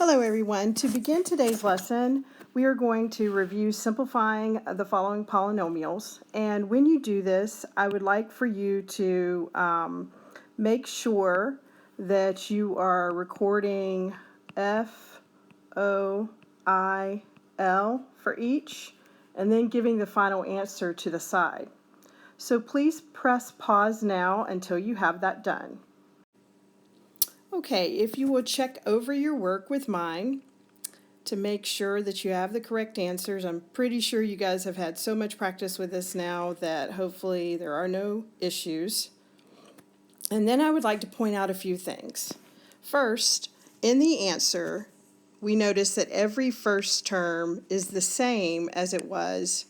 Hello everyone. To begin today's lesson, we are going to review simplifying the following polynomials. And when you do this, I would like for you to make sure that you are recording F, O, I, L for each, and then giving the final answer to the side. So please press pause now until you have that done. Okay, if you will check over your work with mine to make sure that you have the correct answers. I'm pretty sure you guys have had so much practice with this now that hopefully there are no issues. And then I would like to point out a few things. First, in the answer, we notice that every first term is the same as it was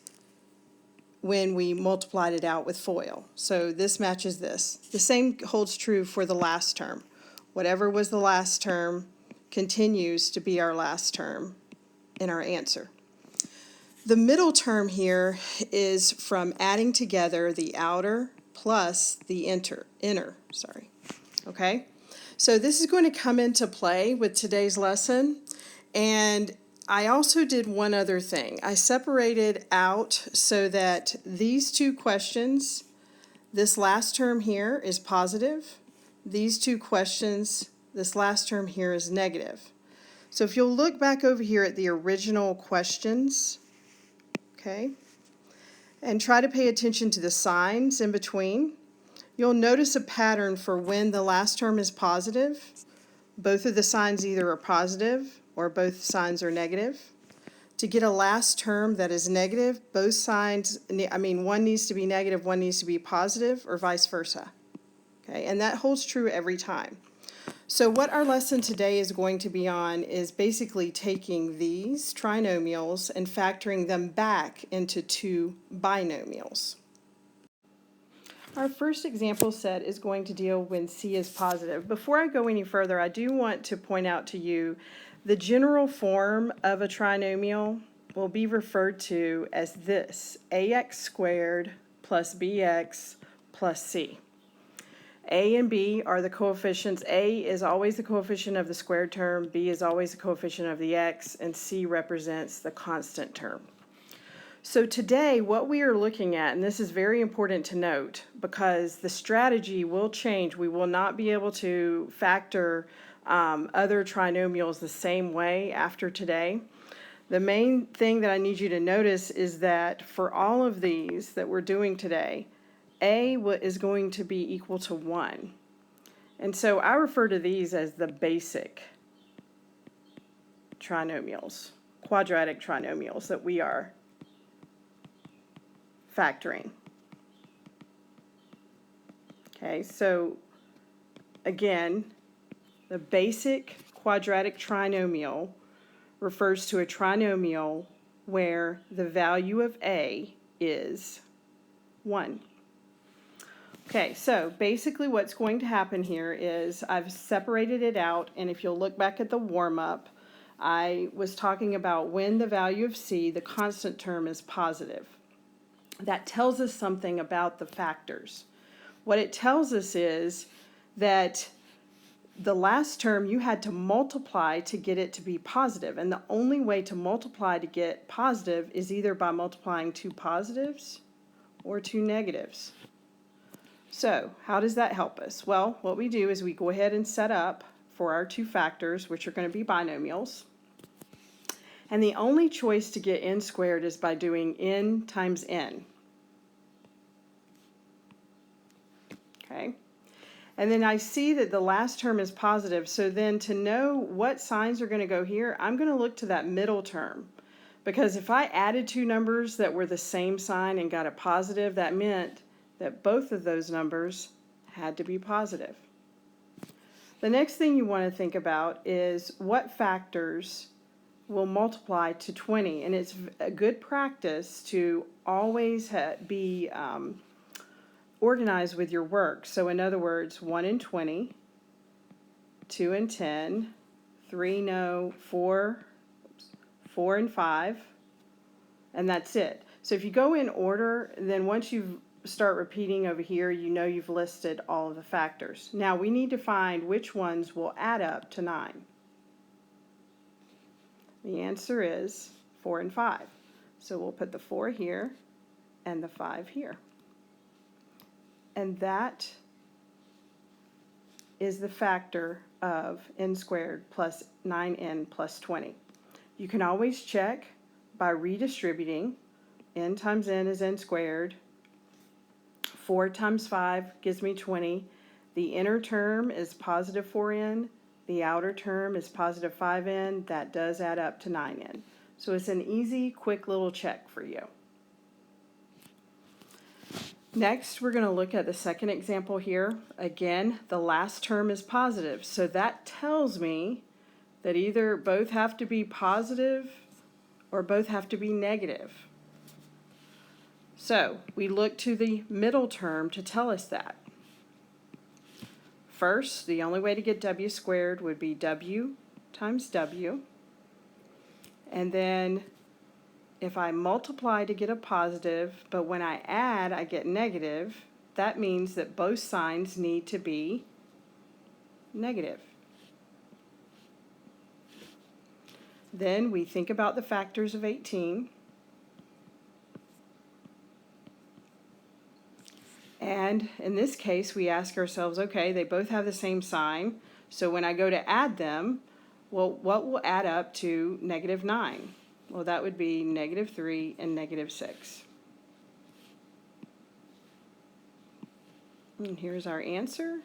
when we multiplied it out with FOIL. So this matches this. The same holds true for the last term. Whatever was the last term continues to be our last term in our answer. The middle term here is from adding together the outer plus the inner. Okay? So this is going to come into play with today's lesson. And I also did one other thing. I separated out so that these two questions, this last term here is positive. These two questions, this last term here is negative. So if you'll look back over here at the original questions, okay, and try to pay attention to the signs in between, you'll notice a pattern for when the last term is positive. Both of the signs either are positive or both signs are negative. To get a last term that is negative, both signs, one needs to be negative, one needs to be positive, or vice versa. Okay, and that holds true every time. So what our lesson today is going to be on is basically taking these trinomials and factoring them back into two binomials. Our first example set is going to deal when C is positive. Before I go any further, I do want to point out to you the general form of a trinomial will be referred to as this: ax squared plus bx plus c. A and B are the coefficients. A is always the coefficient of the squared term, B is always the coefficient of the x, and C represents the constant term. So today what we are looking at, and this is very important to note because the strategy will change. We will not be able to factor other trinomials the same way after today. The main thing that I need you to notice is that for all of these that we're doing today, A is going to be equal to 1. And so I refer to these as the basic trinomials, quadratic trinomials that we are factoring. Okay, so again, the basic quadratic trinomial refers to a trinomial where the value of A is 1. Okay, so basically what's going to happen here is I've separated it out, and if you'll look back at the warm-up, I was talking about when the value of C, the constant term, is positive. That tells us something about the factors. What it tells us is that the last term you had to multiply to get it to be positive, and the only way to multiply to get positive is either by multiplying two positives or two negatives. So how does that help us? Well, what we do is we go ahead and set up for our two factors, which are going to be binomials. And the only choice to get n squared is by doing n times n. Okay. And then I see that the last term is positive, so then to know what signs are going to go here, I'm going to look to that middle term. Because if I added two numbers that were the same sign and got a positive, that meant that both of those numbers had to be positive. The next thing you want to think about is what factors will multiply to 20. And it's a good practice to always be organized with your work. So in other words, 1 and 20, 2 and 10, 3, no, 4 and 5, and that's it. So if you go in order, then once you start repeating over here, you know you've listed all of the factors. Now we need to find which ones will add up to 9. The answer is 4 and 5. So we'll put the 4 here and the 5 here. And that is the factor of n squared plus 9n plus 20. You can always check by redistributing. N times n is n squared. 4 times 5 gives me 20. The inner term is positive 4n. The outer term is positive 5n. That does add up to 9n. So it's an easy, quick little check for you. Next, we're going to look at the second example here. Again, the last term is positive. So that tells me that either both have to be positive or both have to be negative. So we look to the middle term to tell us that. First, the only way to get w squared would be w times w. And then if I multiply to get a positive, but when I add I get negative, that means that both signs need to be negative. Then we think about the factors of 18. And in this case, we ask ourselves, okay, they both have the same sign. So when I go to add them, well, what will add up to negative 9? Well, that would be negative 3 and negative 6. And here's our answer.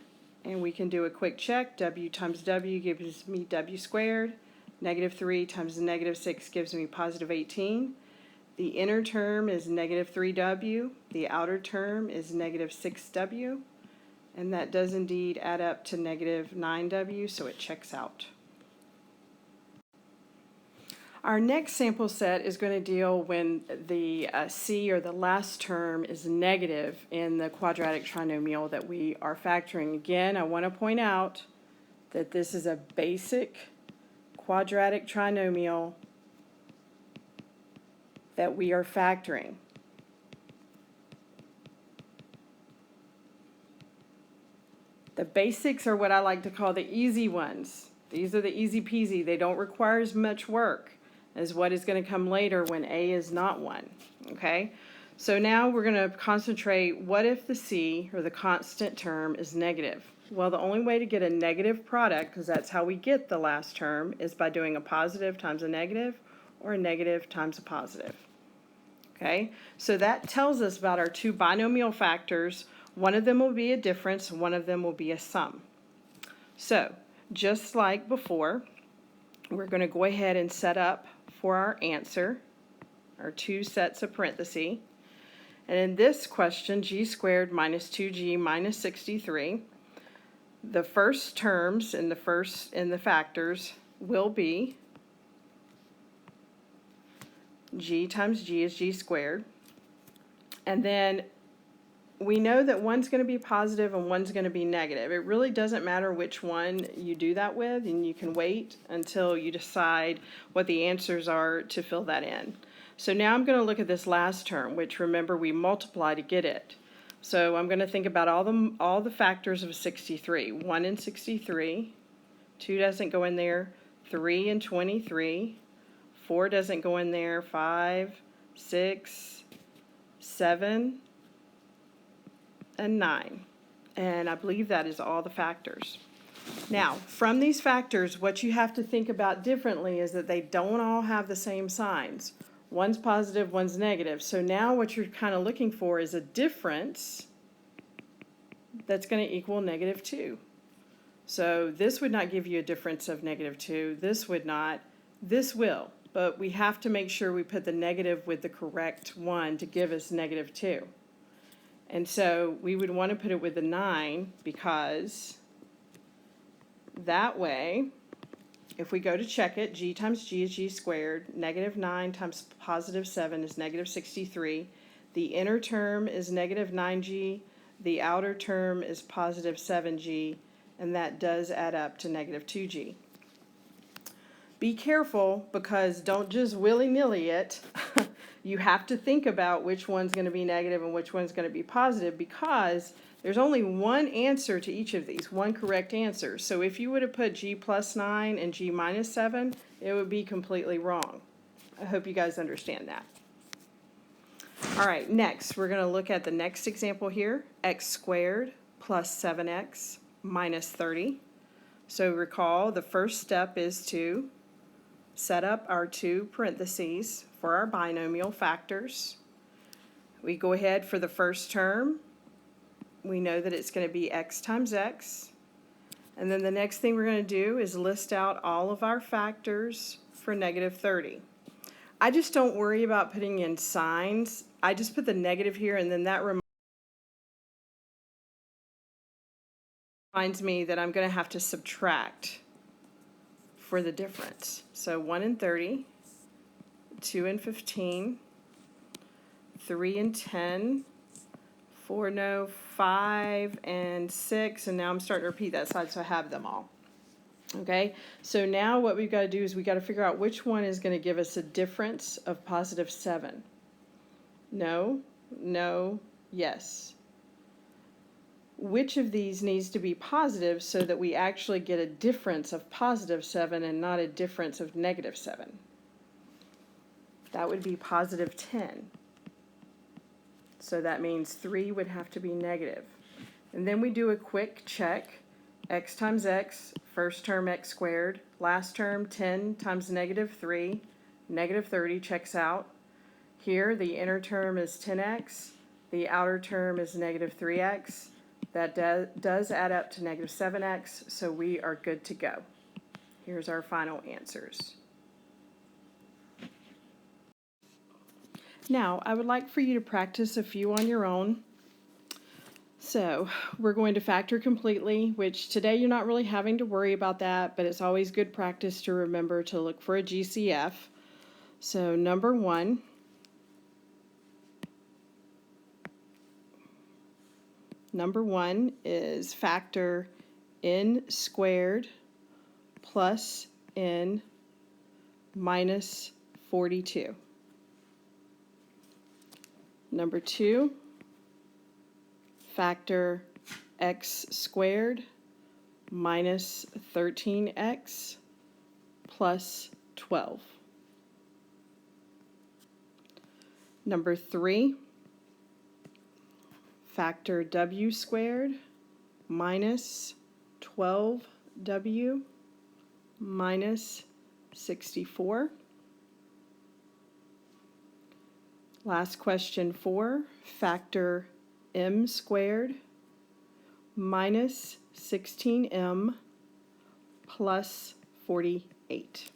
And we can do a quick check. W times w gives me w squared. Negative 3 times negative 6 gives me positive 18. The inner term is negative 3w. The outer term is negative 6w. And that does indeed add up to negative 9w, so it checks out. Our next sample set is going to deal when the c, or the last term, is negative in the quadratic trinomial that we are factoring. Again, I want to point out that this is a basic quadratic trinomial that we are factoring. The basics are what I like to call the easy ones. These are the easy peasy. They don't require as much work as what is going to come later when a is not 1. Okay? So now we're going to concentrate, what if the c, or the constant term, is negative? Well, the only way to get a negative product, because that's how we get the last term, is by doing a positive times a negative, or a negative times a positive. Okay? So that tells us about our two binomial factors. One of them will be a difference, one of them will be a sum. So, just like before, we're going to go ahead and set up for our answer, our two sets of parentheses. And in this question, g squared minus 2g minus 63, the first terms in the factors will be g times g is g squared. And then we know that one's going to be positive and one's going to be negative. It really doesn't matter which one you do that with, and you can wait until you decide what the answers are to fill that in. So now I'm going to look at this last term, which, remember, we multiply to get it. So I'm going to think about all the factors of 63. 1 and 63. 2 doesn't go in there. 3 and 23. 4 doesn't go in there. 5, 6, 7, and 9. And I believe that is all the factors. Now, from these factors, what you have to think about differently is that they don't all have the same signs. One's positive, one's negative. So now what you're kind of looking for is a difference that's going to equal negative 2. So this would not give you a difference of negative 2. This would not. This will. But we have to make sure we put the negative with the correct one to give us negative 2. And so we would want to put it with the 9, because that way, if we go to check it, g times g is g squared. Negative 9 times positive 7 is negative 63. The inner term is negative 9g. The outer term is positive 7g. And that does add up to negative 2g. Be careful, because don't just willy-nilly it. You have to think about which one's going to be negative and which one's going to be positive, because There's only one answer to each of these, one correct answer. So if you would have put g plus 9 and g minus 7, it would be completely wrong. I hope you guys understand that. All right, next we're going to look at the next example here, x squared plus 7x minus 30. So recall the first step is to set up our two parentheses for our binomial factors. We go ahead for the first term. We know that it's going to be x times x. And then the next thing we're going to do is list out all of our factors for negative 30. I just don't worry about putting in signs. I just put the negative here, and then that reminds me that I'm going to have to subtract for the difference. So 1 and 30, 2 and 15, 3 and 10, 4, no, 5 and 6, and now I'm starting to repeat that side so I have them all. Okay, so now what we've got to do is we've got to figure out which one is going to give us a difference of positive 7. No, no, yes. Which of these needs to be positive so that we actually get a difference of positive 7 and not a difference of negative 7? That would be positive 10. So that means 3 would have to be negative. And then we do a quick check. X times x, first term x squared, last term 10 times negative 3, negative 30 checks out. Here the inner term is 10x, the outer term is negative 3x. That does add up to negative 7x, so we are good to go. Here's our final answers. Now, I would like for you to practice a few on your own. So we're going to factor completely, which today you're not really having to worry about that, but it's always good practice to remember to look for a GCF. So number 1, is factor n squared plus n minus 42. Number 2, factor x squared minus 13x plus 12. Number 3, factor w squared minus 12w minus 64. Last question 4, factor m squared minus 16m plus 48.